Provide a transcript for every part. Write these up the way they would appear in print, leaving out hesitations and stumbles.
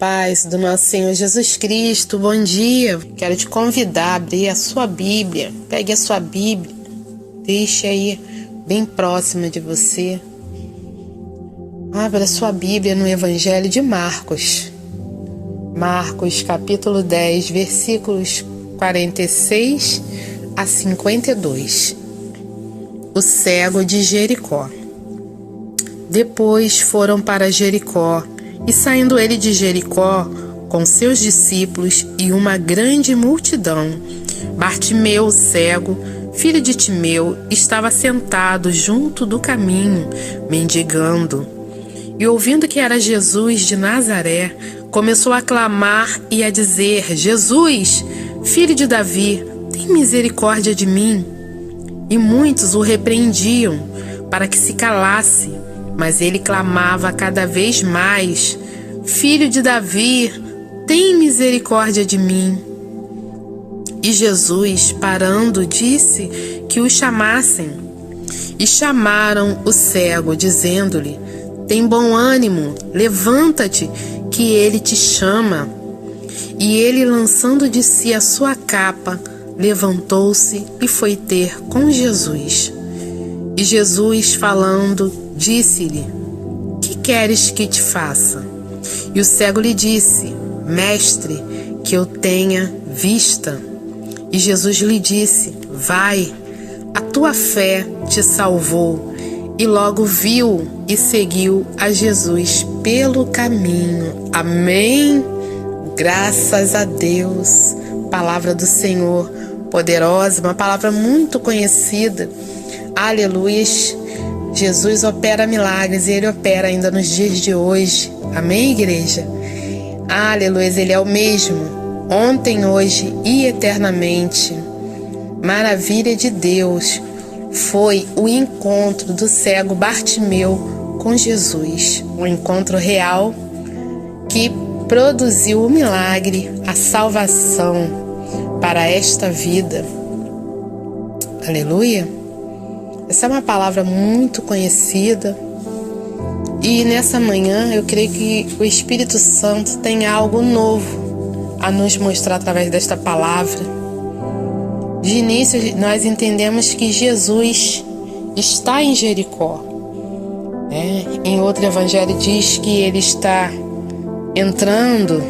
paz do nosso Senhor Jesus Cristo, bom dia. Quero te convidar a abrir a sua Bíblia. Pegue a sua Bíblia, deixe aí bem próxima de você. Abra a sua Bíblia no Evangelho de Marcos. Marcos capítulo 10, versículos 46 a 52. O cego de Jericó. Depois foram para Jericó, e saindo ele de Jericó, com seus discípulos e uma grande multidão, Bartimeu, cego, filho de Timeu, estava sentado junto do caminho, mendigando. E ouvindo que era Jesus de Nazaré, começou a clamar e a dizer: Jesus, filho de Davi, tem misericórdia de mim. E muitos o repreendiam para que se calasse, mas ele clamava cada vez mais: Filho de Davi, tem misericórdia de mim. E Jesus, parando, disse que o chamassem. E chamaram o cego, dizendo-lhe: Tem bom ânimo, levanta-te, que ele te chama. E ele, lançando de si a sua capa, levantou-se e foi ter com Jesus. E Jesus, falando, disse-lhe: Que queres que te faça? E o cego lhe disse: Mestre, que eu tenha vista. E Jesus lhe disse: Vai, a tua fé te salvou. E logo viu e seguiu a Jesus pelo caminho. Amém? Graças a Deus. Palavra do Senhor poderosa, uma palavra muito conhecida. Aleluias. Jesus opera milagres e Ele opera ainda nos dias de hoje. Amém, igreja? Aleluias, Ele é o mesmo, ontem, hoje e eternamente. Maravilha de Deus foi o encontro do cego Bartimeu com Jesus. Um encontro real que produziu o milagre, a salvação para esta vida. Aleluia. Essa é uma palavra muito conhecida. E nessa manhã eu creio que o Espírito Santo tem algo novo a nos mostrar através desta palavra. De início nós entendemos que Jesus está em Jericó. Em outro evangelho diz que ele está entrando.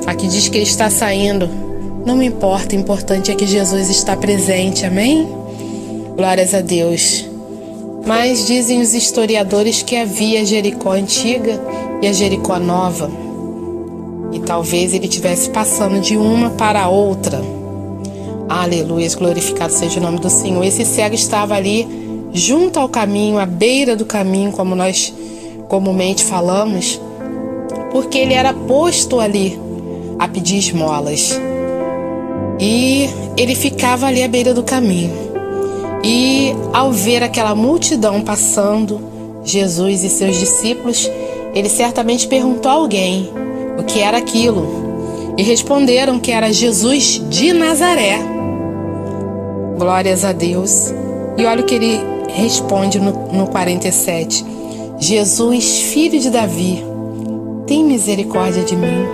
Aqui diz que ele está saindo. Não importa, o importante é que Jesus está presente, amém? Glórias a Deus. Mas dizem os historiadores que havia a Jericó antiga e a Jericó nova. E talvez ele estivesse passando de uma para a outra. Aleluia, glorificado seja o nome do Senhor. Esse cego estava ali junto ao caminho, à beira do caminho, como nós comumente falamos, porque ele era posto ali a pedir esmolas. E ele ficava ali à beira do caminho. E ao ver aquela multidão passando, Jesus e seus discípulos, ele certamente perguntou a alguém o que era aquilo. E responderam que era Jesus de Nazaré. Glórias a Deus. E olha o que ele responde no 47. Jesus, filho de Davi, tem misericórdia de mim.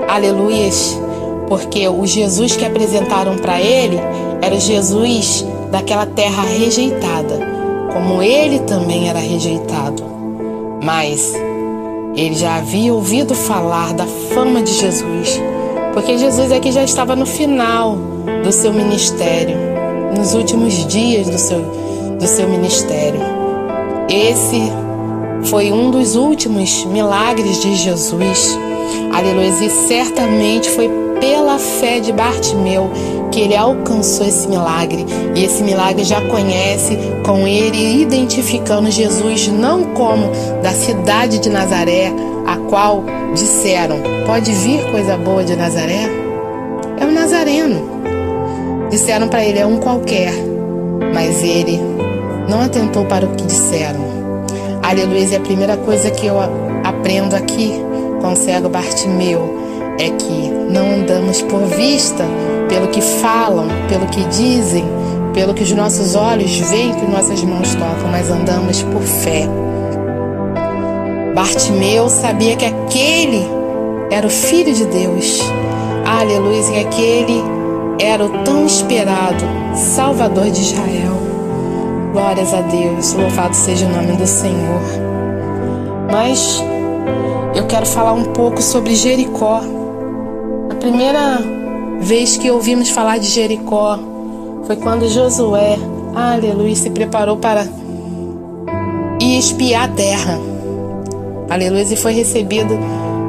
Aleluias. Porque o Jesus que apresentaram para ele era o Jesus daquela terra rejeitada, como ele também era rejeitado. Mas ele já havia ouvido falar da fama de Jesus, porque Jesus aqui já estava no final do seu ministério, nos últimos dias do seu ministério. Esse foi um dos últimos milagres de Jesus. Aleluia. E certamente foi pela fé de Bartimeu que ele alcançou esse milagre. E esse milagre já conhece com ele, identificando Jesus não como da cidade de Nazaré, a qual disseram: pode vir coisa boa de Nazaré? É um nazareno. Disseram para ele: é um qualquer. Mas ele não atentou para o que disseram. Aleluia. E a primeira coisa que eu aprendo aqui com o cego Bartimeu é que não andamos por vista, pelo que falam, pelo que dizem, pelo que os nossos olhos veem, que nossas mãos tocam, mas andamos por fé. Bartimeu sabia que aquele era o Filho de Deus. Aleluia, e aquele era o tão esperado Salvador de Israel. Glórias a Deus, louvado seja o nome do Senhor. Mas eu quero falar um pouco sobre Jericó. A primeira vez que ouvimos falar de Jericó foi quando Josué, aleluia, se preparou para ir espiar a terra. Aleluia, e foi recebido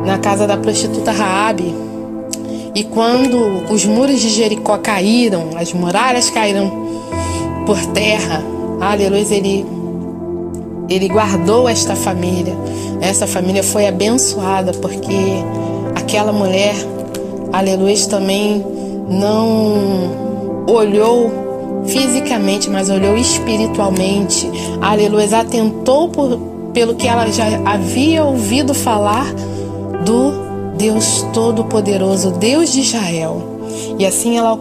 na casa da prostituta Raabe. E quando os muros de Jericó caíram, as muralhas caíram por terra, aleluia, ele guardou esta família. Essa família foi abençoada porque aquela mulher, aleluia, também não olhou fisicamente, mas olhou espiritualmente. Aleluia, atentou pelo que ela já havia ouvido falar do Deus Todo-Poderoso, Deus de Israel. E assim ela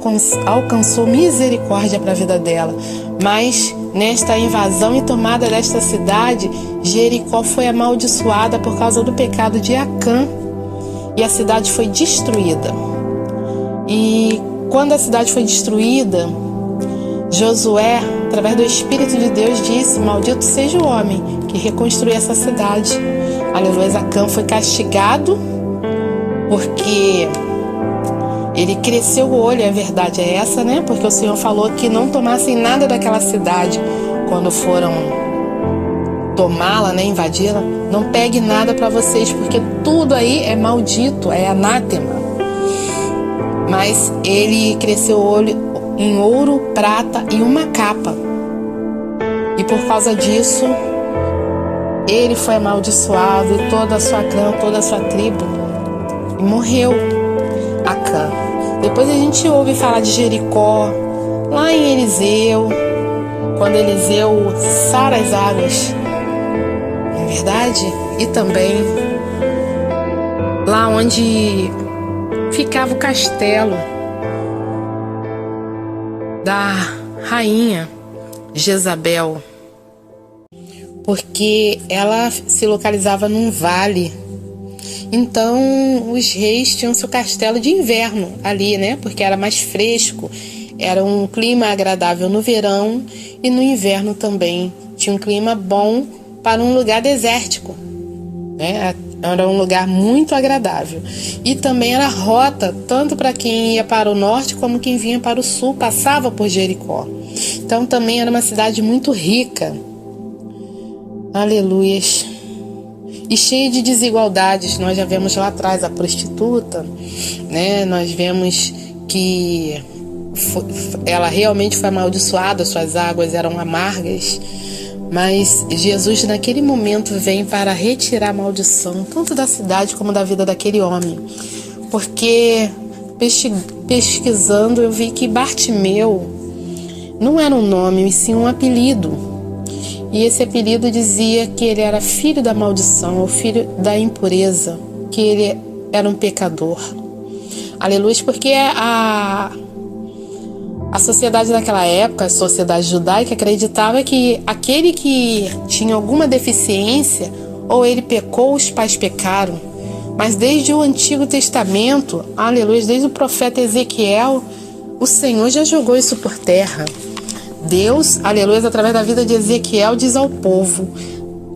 alcançou misericórdia para a vida dela. Mas nesta invasão e tomada desta cidade, Jericó foi amaldiçoada por causa do pecado de Acã. E a cidade foi destruída. E quando a cidade foi destruída, Josué, através do Espírito de Deus, disse: maldito seja o homem que reconstruiu essa cidade. Aleluia, Acã foi castigado porque ele cresceu o olho, a verdade é essa, né? Porque o Senhor falou que não tomassem nada daquela cidade quando foram tomá-la, né? Invadi-la. Não pegue nada para vocês, porque tudo aí é maldito, é anátema. Mas ele cresceu o olho em ouro, prata e uma capa. E por causa disso, ele foi amaldiçoado e toda a sua clã, toda a sua tribo. E morreu Acã. Depois a gente ouve falar de Jericó, lá em Eliseu, quando Eliseu sara as águas, não é verdade? E também lá onde ficava o castelo da rainha Jezabel, porque ela se localizava num vale. Então os reis tinham seu castelo de inverno ali, né? Porque era mais fresco, era um clima agradável no verão, e no inverno também tinha um clima bom para um lugar desértico, né? Era um lugar muito agradável. E também era rota, tanto para quem ia para o norte como quem vinha para o sul, passava por Jericó. Então também era uma cidade muito rica. Aleluias. E cheia de desigualdades. Nós já vemos lá atrás a prostituta, né? Nós vemos que ela realmente foi amaldiçoada, suas águas eram amargas. Mas Jesus naquele momento vem para retirar a maldição, tanto da cidade como da vida daquele homem. Porque pesquisando eu vi que Bartimeu não era um nome, e sim um apelido. E esse apelido dizia que ele era filho da maldição, ou filho da impureza, que ele era um pecador. Aleluia, porque a sociedade daquela época, a sociedade judaica, acreditava que aquele que tinha alguma deficiência, ou ele pecou, os pais pecaram. Mas desde o Antigo Testamento, aleluia, desde o profeta Ezequiel, o Senhor já jogou isso por terra. Deus, aleluia, através da vida de Ezequiel, diz ao povo,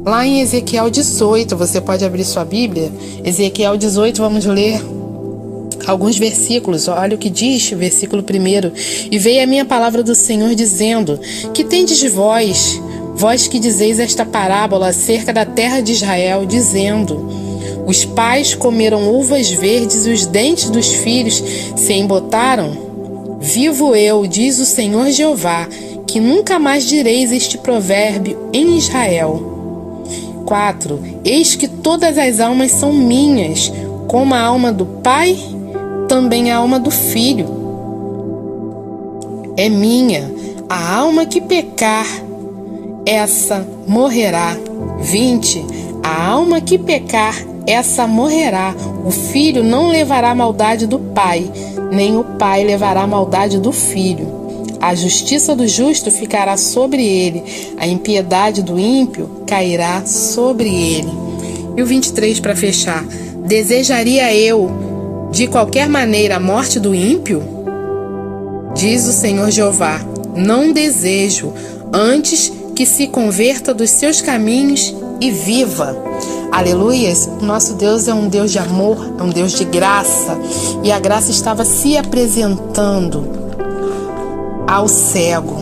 lá em Ezequiel 18, você pode abrir sua Bíblia, Ezequiel 18, vamos ler alguns versículos. Olha o que diz o versículo 1. E veio a minha palavra do Senhor dizendo: que tendes vós, vós que dizeis esta parábola acerca da terra de Israel, dizendo: os pais comeram uvas verdes e os dentes dos filhos se embotaram? Vivo eu, diz o Senhor Jeová, que nunca mais direis este provérbio em Israel. 4. Eis que todas as almas são minhas, como a alma do pai, também a alma do filho é minha. A alma que pecar, essa morrerá. 20. A alma que pecar, essa morrerá. O filho não levará a maldade do pai, nem o pai levará a maldade do filho. A justiça do justo ficará sobre ele, a impiedade do ímpio cairá sobre ele. E o 23 para fechar. Desejaria eu, de qualquer maneira, a morte do ímpio? Diz o Senhor Jeová: não desejo, antes que se converta dos seus caminhos e viva. Aleluias! Nosso Deus é um Deus de amor, é um Deus de graça, e a graça estava se apresentando ao cego.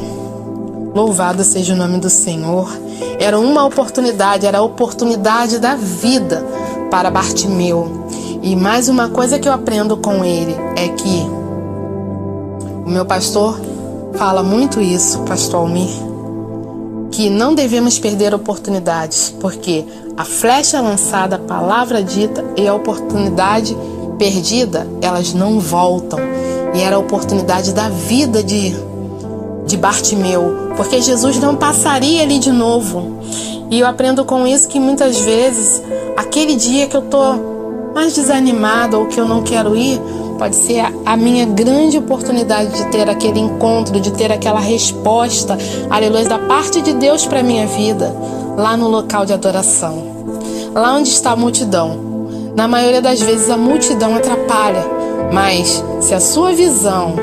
Louvado seja o nome do Senhor. Era uma oportunidade, era a oportunidade da vida para Bartimeu. E mais uma coisa que eu aprendo com ele é que o meu pastor fala muito isso, pastor Almir, que não devemos perder oportunidades, porque a flecha lançada, a palavra dita e a oportunidade perdida, elas não voltam. E era a oportunidade da vida de Bartimeu, porque Jesus não passaria ali de novo. E eu aprendo com isso que muitas vezes, aquele dia que eu tô mais desanimada ou que eu não quero ir, pode ser a minha grande oportunidade de ter aquele encontro, de ter aquela resposta, aleluia, da parte de Deus para a minha vida, lá no local de adoração, lá onde está a multidão. Na maioria das vezes a multidão atrapalha, mas se a sua visão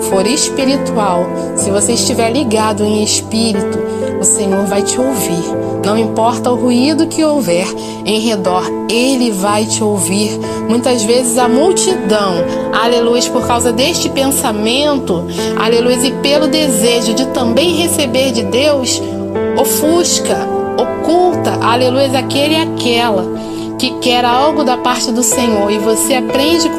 for espiritual, se você estiver ligado em espírito, o Senhor vai te ouvir. Não importa o ruído que houver em redor, Ele vai te ouvir. Muitas vezes a multidão, aleluia, por causa deste pensamento, aleluia, e pelo desejo de também receber de Deus, ofusca, oculta, aleluia, aquele e aquela que quer algo da parte do Senhor. E você aprende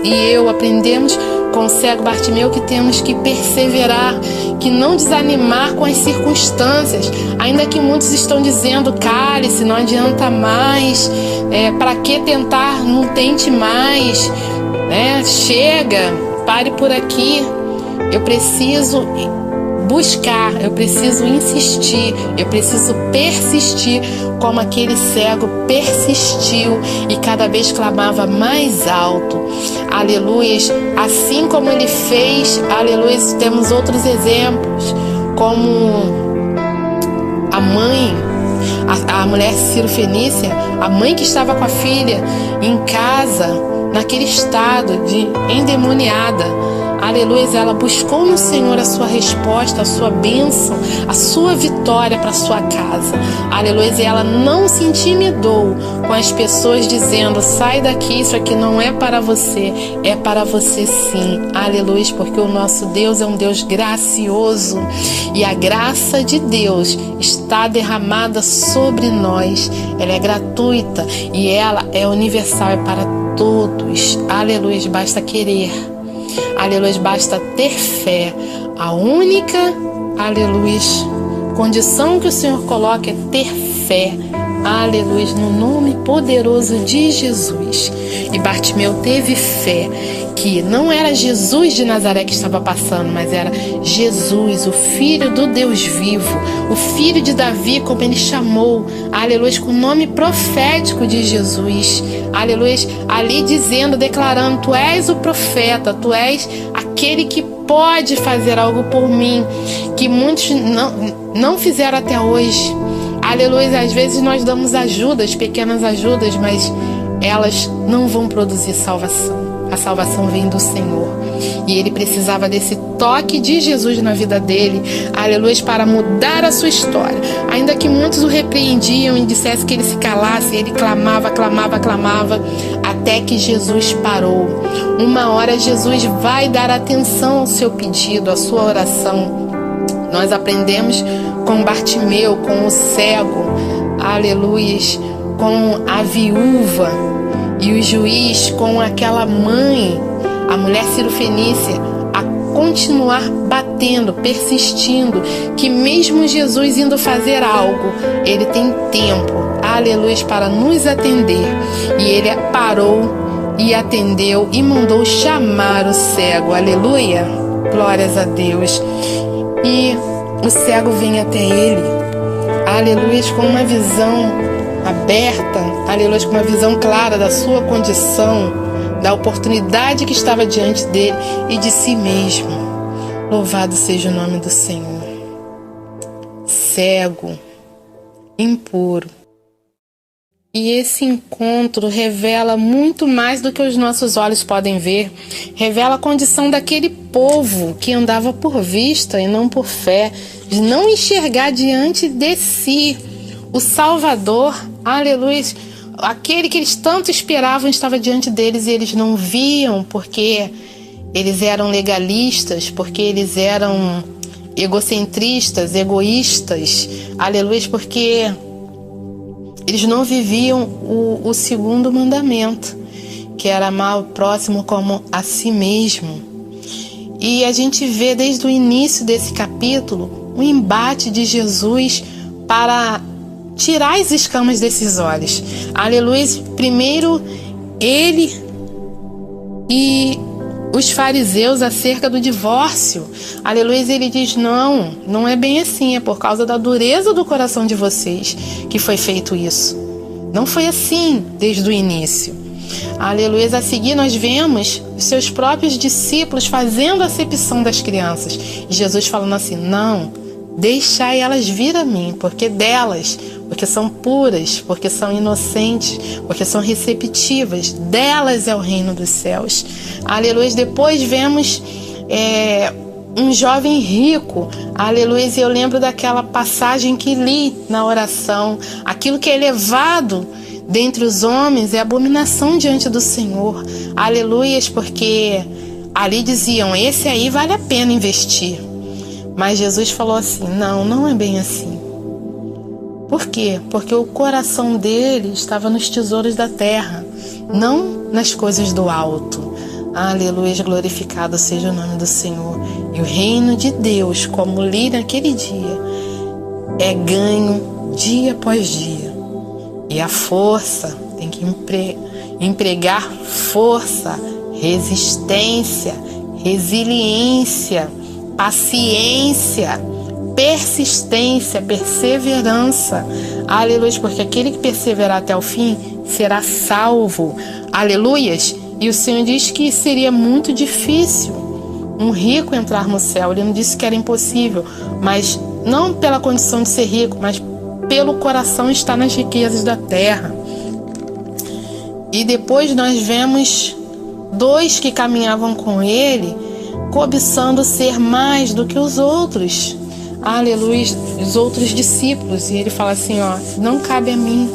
e eu aprendemos com o cego Bartimeu que temos que perseverar, que não desanimar com as circunstâncias, ainda que muitos estão dizendo: cale-se, não adianta mais, para que tentar, não tente mais, chega, pare por aqui. Eu preciso buscar, eu preciso insistir, eu preciso persistir, como aquele cego persistiu e cada vez clamava mais alto. Aleluias, assim como ele fez, aleluias, temos outros exemplos, como a mãe, a mulher Cirofenícia, a mãe que estava com a filha em casa, naquele estado de endemoniada. Aleluia, ela buscou no Senhor a sua resposta, a sua bênção, a sua vitória para sua casa. Aleluia, e ela não se intimidou com as pessoas dizendo: sai daqui, isso aqui não é para você, é para você sim. Aleluia, porque o nosso Deus é um Deus gracioso e a graça de Deus está derramada sobre nós. Ela é gratuita e ela é universal, é para todos. Aleluia, basta querer. Aleluia, basta ter fé. A única, aleluia, condição que o Senhor coloca é ter fé. Aleluia, no nome poderoso de Jesus. E Bartimeu teve fé, que não era Jesus de Nazaré que estava passando, mas era Jesus, o Filho do Deus vivo, o Filho de Davi, como ele chamou, aleluia, com o nome profético de Jesus, aleluia, ali dizendo, declarando: tu és o profeta, tu és aquele que pode fazer algo por mim, que muitos não fizeram até hoje. Aleluia, às vezes nós damos ajudas, pequenas ajudas, mas elas não vão produzir salvação. A salvação vem do Senhor. E ele precisava desse toque de Jesus na vida dele, aleluia, para mudar a sua história. Ainda que muitos o repreendiam e dissessem que ele se calasse, ele clamava, clamava, clamava, até que Jesus parou. Uma hora Jesus vai dar atenção ao seu pedido, à sua oração. Nós aprendemos com Bartimeu, com o cego, aleluia, com a viúva, e o juiz com aquela mãe, a mulher Cirofenícia, a continuar batendo, persistindo, que mesmo Jesus indo fazer algo, ele tem tempo, aleluia, para nos atender. E ele parou e atendeu e mandou chamar o cego, aleluia, glórias a Deus. E o cego vem até ele, aleluia, com uma visão aberta, aleluia, com uma visão clara da sua condição, da oportunidade que estava diante dele e de si mesmo. Louvado seja o nome do Senhor. Cego, impuro, E esse encontro revela muito mais do que os nossos olhos podem ver. Revela a condição daquele povo que andava por vista e não por fé, de não enxergar diante de si o Salvador, aleluia, aquele que eles tanto esperavam estava diante deles e eles não viam porque eles eram legalistas, porque eles eram egocentristas, egoístas, aleluia, porque eles não viviam o segundo mandamento, que era amar o próximo como a si mesmo. E a gente vê desde o início desse capítulo o embate de Jesus para tirar as escamas desses olhos. Aleluia. Primeiro, ele e os fariseus acerca do divórcio. Aleluia. Ele diz, não é bem assim, é por causa da dureza do coração de vocês que foi feito isso. Não foi assim desde o início. Aleluia. A seguir nós vemos os seus próprios discípulos fazendo a acepção das crianças. E Jesus falando assim, não, deixai elas vir a mim, porque são puras, porque são inocentes, porque são receptivas, delas é o reino dos céus. Aleluia. Depois vemos um jovem rico, aleluia, e eu lembro daquela passagem que li na oração, aquilo que é elevado dentre os homens é abominação diante do Senhor, aleluia, porque ali diziam, esse aí vale a pena investir, mas Jesus falou assim, não é bem assim. Por quê? Porque o coração dele estava nos tesouros da terra, não nas coisas do alto. Aleluia, glorificado seja o nome do Senhor. E o reino de Deus, como li naquele dia, é ganho dia após dia. E a força, tem que empregar força, resistência, resiliência, paciência, persistência, perseverança. Aleluia, porque aquele que perseverar até o fim será salvo. Aleluias. E o Senhor diz que seria muito difícil um rico entrar no céu. Ele não disse que era impossível, mas não pela condição de ser rico, mas pelo coração estar nas riquezas da terra. E depois nós vemos dois que caminhavam com ele, cobiçando ser mais do que os outros. Aleluia, os outros discípulos. E ele fala assim, não cabe a mim,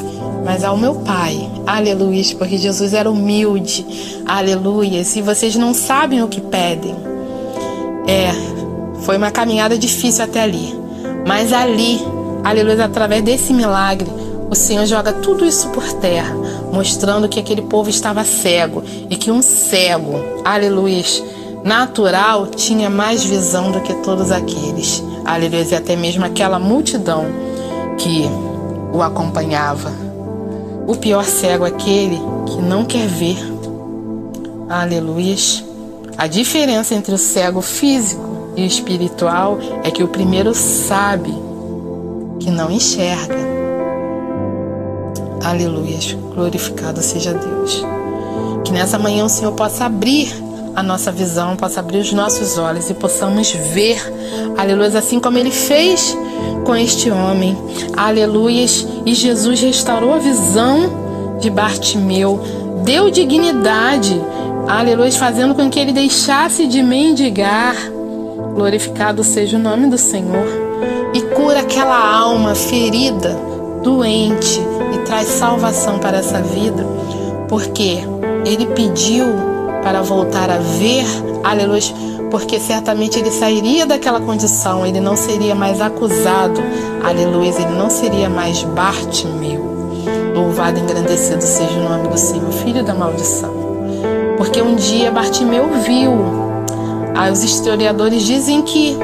mas ao meu Pai. Aleluia, porque Jesus era humilde. Aleluia. Se vocês não sabem o que pedem, foi uma caminhada difícil até ali. Mas ali, aleluia, através desse milagre, o Senhor joga tudo isso por terra, mostrando que aquele povo estava cego e que um cego, aleluia, natural, tinha mais visão do que todos aqueles. Aleluia, e até mesmo aquela multidão que o acompanhava. O pior cego é aquele que não quer ver. Aleluia. A diferença entre o cego físico e o espiritual é que o primeiro sabe que não enxerga. Aleluia. Glorificado seja Deus. Que nessa manhã o Senhor possa abrir a nossa visão, possa abrir os nossos olhos e possamos ver, aleluia, assim como ele fez com este homem, aleluia. E Jesus restaurou a visão de Bartimeu, deu dignidade, aleluia, fazendo com que ele deixasse de mendigar. Glorificado seja o nome do Senhor. E cura aquela alma ferida, doente, e traz salvação para essa vida, porque ele pediu para voltar a ver, aleluia, porque certamente ele sairia daquela condição, ele não seria mais acusado, aleluia, ele não seria mais Bartimeu. Louvado e engrandecido seja o nome do Senhor, filho da maldição. Porque um dia Bartimeu viu, os historiadores dizem que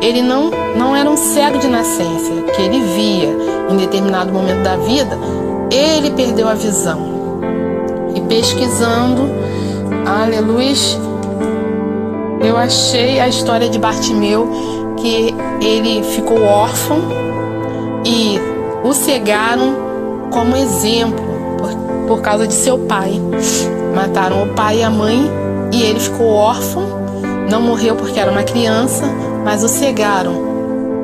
ele não era um cego de nascença, que ele via em determinado momento da vida, ele perdeu a visão. E pesquisando, aleluia, eu achei a história de Bartimeu, que ele ficou órfão e o cegaram como exemplo por causa de seu pai. Mataram o pai e a mãe e ele ficou órfão, não morreu porque era uma criança, mas o cegaram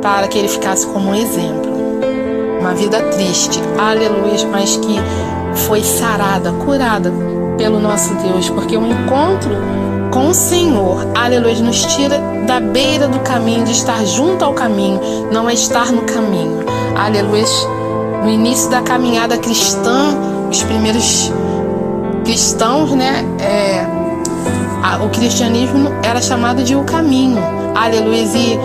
para que ele ficasse como um exemplo. Uma vida triste, aleluia, mas que foi sarada, curada pelo nosso Deus, porque o encontro com o Senhor, aleluia, nos tira da beira do caminho, de estar junto ao caminho, não é estar no caminho, aleluia. No início da caminhada cristã, os primeiros cristãos, né, o cristianismo era chamado de o caminho, aleluia, e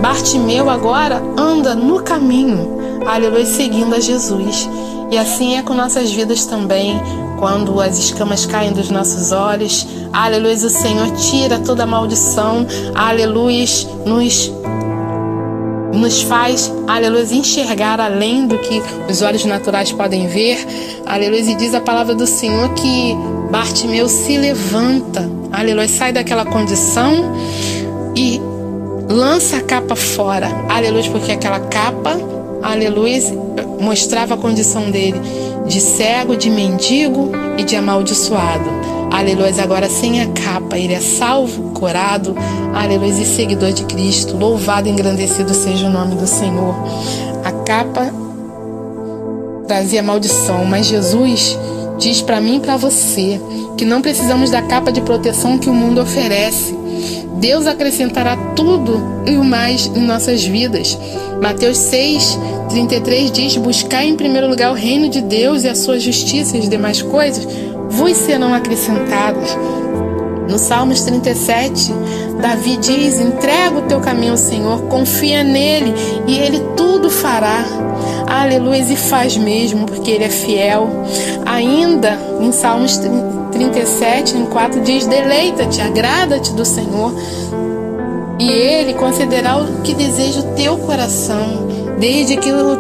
Bartimeu agora anda no caminho, aleluia, seguindo a Jesus. E assim é com nossas vidas também. Quando as escamas caem dos nossos olhos, aleluia, o Senhor tira toda a maldição, aleluia, nos faz, aleluia, enxergar além do que os olhos naturais podem ver, aleluia, e diz a palavra do Senhor que Bartimeu se levanta, aleluia, sai daquela condição e lança a capa fora, aleluia, porque aquela capa, aleluia, mostrava a condição dele de cego, de mendigo e de amaldiçoado. Aleluia, agora sem a capa, ele é salvo, curado, aleluia, e seguidor de Cristo. Louvado e engrandecido seja o nome do Senhor. A capa trazia maldição, mas Jesus diz para mim e para você que não precisamos da capa de proteção que o mundo oferece. Deus acrescentará tudo e o mais em nossas vidas. Mateus 6:33 diz: buscar em primeiro lugar o reino de Deus e a sua justiça, e as demais coisas vos serão acrescentadas. No Salmos 37, Davi diz: entrega o teu caminho ao Senhor, confia nele e ele tudo fará. Aleluia, e faz mesmo, porque ele é fiel. Ainda em Salmos 37:4 diz: deleita-te, agrada-te do Senhor, e ele concederá o que deseja o teu coração, desde que o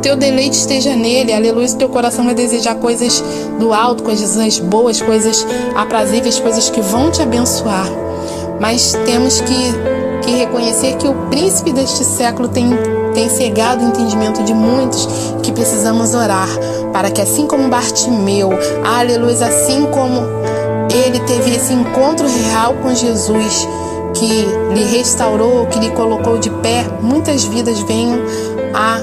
teu deleite esteja nele. Aleluia, o teu coração vai desejar coisas do alto, coisas boas, coisas aprazíveis, coisas que vão te abençoar. Mas temos que reconhecer que o príncipe deste século tem cegado o entendimento de muitos, que precisamos orar para que, assim como Bartimeu, aleluia, assim como ele teve esse encontro real com Jesus, que lhe restaurou, que lhe colocou de pé, muitas vidas venham a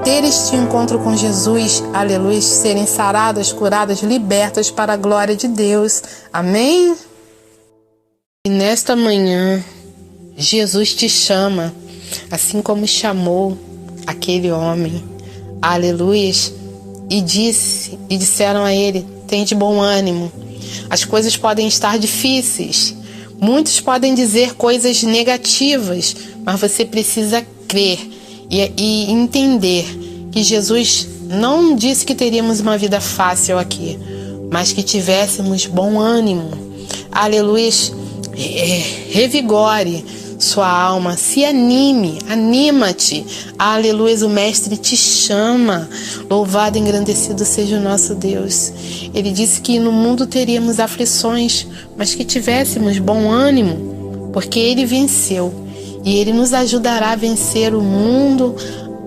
ter este encontro com Jesus, aleluia, serem saradas, curadas, libertas para a glória de Deus. Amém? E nesta manhã, Jesus te chama, assim como chamou aquele homem, aleluia, e disseram a ele: tem de bom ânimo, as coisas podem estar difíceis, muitos podem dizer coisas negativas, mas você precisa crer e entender que Jesus não disse que teríamos uma vida fácil aqui, mas que tivéssemos bom ânimo. Aleluia, revigore sua alma, se anima-te. Aleluia, o Mestre te chama. Louvado e engrandecido seja o nosso Deus. Ele disse que no mundo teríamos aflições, mas que tivéssemos bom ânimo, porque Ele venceu. E Ele nos ajudará a vencer o mundo,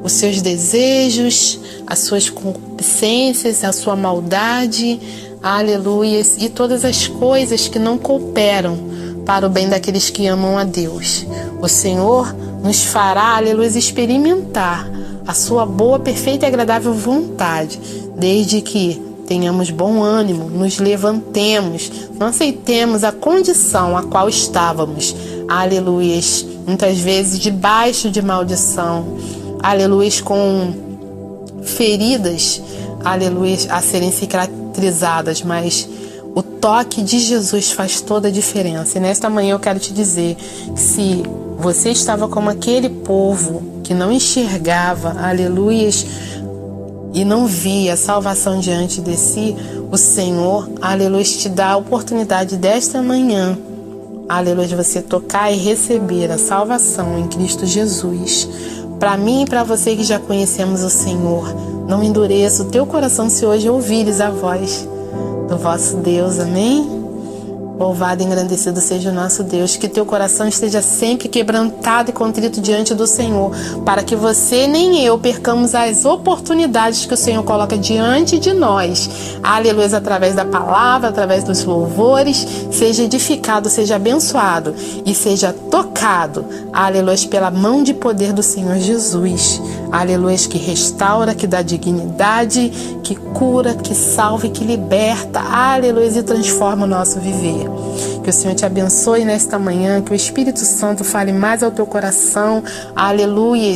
os seus desejos, as suas concupiscências, a sua maldade, aleluia, e todas as coisas que não cooperam para o bem daqueles que amam a Deus. O Senhor nos fará, aleluia, experimentar a sua boa, perfeita e agradável vontade, desde que tenhamos bom ânimo, nos levantemos, não aceitemos a condição a qual estávamos, aleluia, muitas vezes debaixo de maldição, aleluia, com feridas, aleluia, a serem cicatrizadas, mas o toque de Jesus faz toda a diferença. E nesta manhã eu quero te dizer, se você estava como aquele povo que não enxergava, aleluia, e não via salvação diante de si, o Senhor, aleluia, te dá a oportunidade desta manhã, aleluia, de você tocar e receber a salvação em Cristo Jesus. Para mim e para você que já conhecemos o Senhor, não endureça o teu coração se hoje ouvires a voz do vosso Deus. Amém? Louvado e engrandecido seja o nosso Deus. Que teu coração esteja sempre quebrantado e contrito diante do Senhor, para que você nem eu percamos as oportunidades que o Senhor coloca diante de nós. Aleluia, através da palavra, através dos louvores, seja edificado, seja abençoado e seja tocado, aleluia, pela mão de poder do Senhor Jesus. aleluia, que restaura, que dá dignidade, que cura, que salva e que liberta, aleluia, e transforma o nosso viver. Que o Senhor te abençoe nesta manhã, que o Espírito Santo fale mais ao teu coração, aleluia.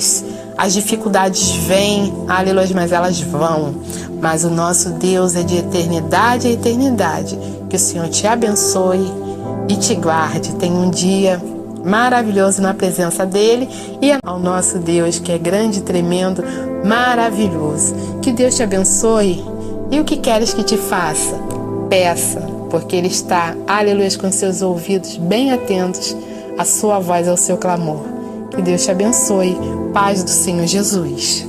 As dificuldades vêm, aleluia, mas elas vão. Mas o nosso Deus é de eternidade a eternidade. Que o Senhor te abençoe e te guarde. Tenha um dia maravilhoso na presença dele e ao nosso Deus, que é grande, tremendo, maravilhoso. Que Deus te abençoe. E o que queres que te faça? Peça, porque ele está, aleluia, com seus ouvidos bem atentos à sua voz, ao seu clamor. Que Deus te abençoe. Paz do Senhor Jesus.